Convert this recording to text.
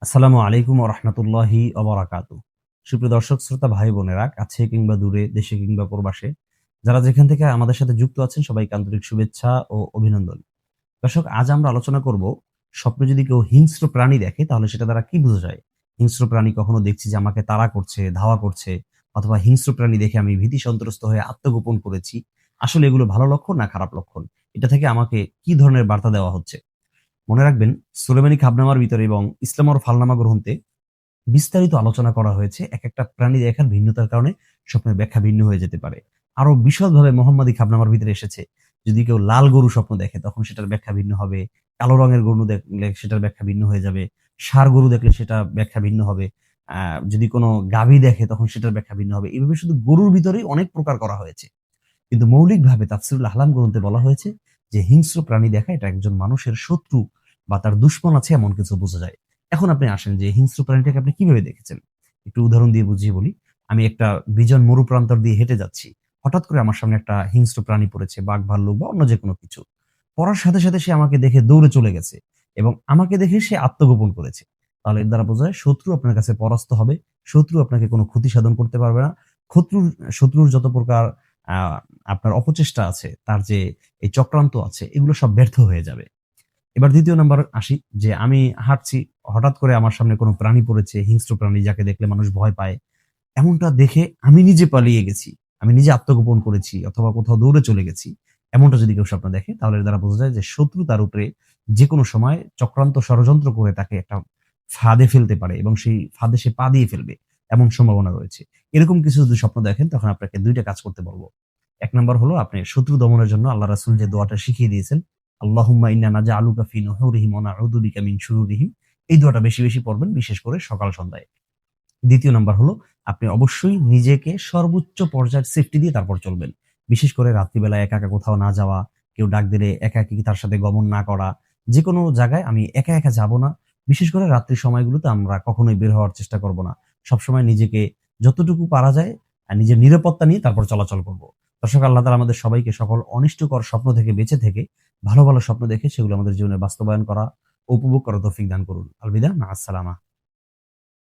আসসালামু আলাইকুম ওয়া রাহমাতুল্লাহি ওয়া বারাকাতুহু। সুপ্রিয় দর্শক শ্রোতা ভাই বোনেরা, কাছে কিংবা দূরে, দেশে কিংবা প্রবাসে, যারা যেখান থেকে আমাদের সাথে যুক্ত আছেন সবাইকে আন্তরিক শুভেচ্ছা ও অভিনন্দন। দর্শক, আজ আমরা আলোচনা করব, স্বপ্নে যদি কেউ হিংস্র প্রাণী দেখে তাহলে সেটা দ্বারা কি বোঝা যায়? হিংস্র প্রাণী কখনো দেখছি যে আমাকে তাড়া করছে, ধাওয়া করছে, অথবা হিংস্র প্রাণী দেখে আমি ভীতি সন্ত্রস্ত হয়ে আত্মগোপন করেছি। আসলে এগুলো ভালো লক্ষণ না খারাপ লক্ষণ? এটা থেকে আমাকে কি ধরনের বার্তা দেওয়া হচ্ছে? মনে রাখবেন, সুলেমানি খাবনামার ভিতরে এবং ইসলামর ফালনামা গ্রন্থে বিস্তারিত আলোচনা করা হয়েছে। একেকটা প্রাণী দেখার ভিন্নতার কারণে স্বপ্নের ব্যাখ্যা ভিন্ন হয়ে যেতে পারে। আরো বিশদভাবে মোহাম্মদী খাবনামার ভিতরে এসেছে, যদি কেউ লাল গরু স্বপ্ন দেখে তখন সেটার ব্যাখ্যা ভিন্ন হবে। কালো রঙের গরু দেখলে সেটার ব্যাখ্যা ভিন্ন হয়ে যাবে। ষাঁড় গরু দেখলে সেটা ব্যাখ্যা ভিন্ন হবে। যদি কোনো গাভী দেখে তখন সেটার ব্যাখ্যা ভিন্ন হবে। এভাবে শুধু গরুর ভিতরেই অনেক প্রকার করা হয়েছে। কিন্তু মৌলিকভাবে তাফসীরুল আহলাম গ্রন্থে বলা হয়েছে যে হিংস্র প্রাণী দেখা এটা একজন মানুষের শত্রু বা তার দুশমন আছে এমন কিছু বোঝা যায়। এখন আপনি আসেন যে হিংস্র প্রাণীটাকে আপনি কিভাবে দেখেছেন? একটু উদাহরণ দিয়ে বুঝিয়ে বলি। আমি একটা বিজন মরু প্রান্তর দিয়ে হেঁটে যাচ্ছি। হঠাৎ করে আমার সামনে একটা হিংস্র প্রাণী পড়েছে, বাঘ, ভাল্লুক বা অন্য যেকোনো কিছু। পড়ার সাথে, সাথে সে আমাকে দেখে দৌড়ে চলে গেছে এবং আমাকে দেখে সে আত্মগোপন করেছে। তাহলে এর দ্বারা বোঝা যায় শত্রু আপনার কাছে পরাস্ত হবে। শত্রু আপনাকে কোনো ক্ষতি সাধন করতে পারবে না। শত্রুর যত প্রকার আ আপনার অপচেষ্টা আছে, তার যে এই চক্রান্ত আছে, এগুলো সব ব্যর্থ হয়ে যাবে। এবার ২য় নাম্বার আসি, যে আমি হাঁটছি, হঠাৎ করে আমার সামনে কোনো প্রাণী পড়েছে, হিংস্র প্রাণী যাকে দেখলে মানুষ ভয় পায়। এমনটা দেখে আমি নিজে পালিয়ে গেছি, আমি নিজে আত্মগোপন করেছি অথবা কোথাও দৌড়ে চলে গেছি। এমনটা যদি কেউ স্বপ্ন দেখে তাহলে এর দ্বারা বোঝা যায় যে শত্রু তার উপরে যেকোনো সময় চক্রান্ত ষড়যন্ত্র করে তাকে একটা ফাঁদে ফেলতে পারে এবং সেই ফাঁদে সে পা দিয়ে ফেলবে, এমন সম্ভাবনা রয়েছে। এরকম কিছু যদি স্বপ্ন দেখেন তখন আপনাকে ২ টা কাজ করতে বলব। ১ নাম্বার হলো, আপনি শত্রু দমনের জন্য আল্লাহ রাসূল যে দোয়াটা শিখিয়ে দিয়েছেন, আল্লাহুম্মা ইন্না নাজআলুকা ফি নুহুরিহিম ওয়া নাউযু বিকা মিন শুরুরিহিম, এই দোয়াটা বেশি, বেশি পড়বেন, বিশেষ করে সকাল সন্ধ্যায়। ২য় নাম্বার হলো, আপনি অবশ্যই নিজেকে সর্বোচ্চ পর্যায়ের সেফটি দিয়ে তারপর চলবেন। বিশেষ করে রাত্রিবেলা একা, একা কোথাও না যাওয়া, কেউ ডাক দিলে একাকী তার সাথে গমন না করা। যেকোনো জায়গায় আমি একা, একা যাব না। বিশেষ করে রাত্রির সময়গুলোতে আমরা কখনোই বের হওয়ার চেষ্টা করব না। সবসময় নিজেকে যতটুকু পারা যায় নিজের নিরাপত্তা নিয়ে তারপর চলাচল করব। দর্শক, আল্লাহ তাআলা আমাদের সবাইকে সকল অনিষ্টকর স্বপ্ন থেকে বেঁচে থেকে ভালো, ভালো স্বপ্ন দেখে সেগুলো আমাদের জীবনে বাস্তবায়ন করা ও উপভোগ করার তৌফিক দান করুন। আল বিদা, মা আসসালামা।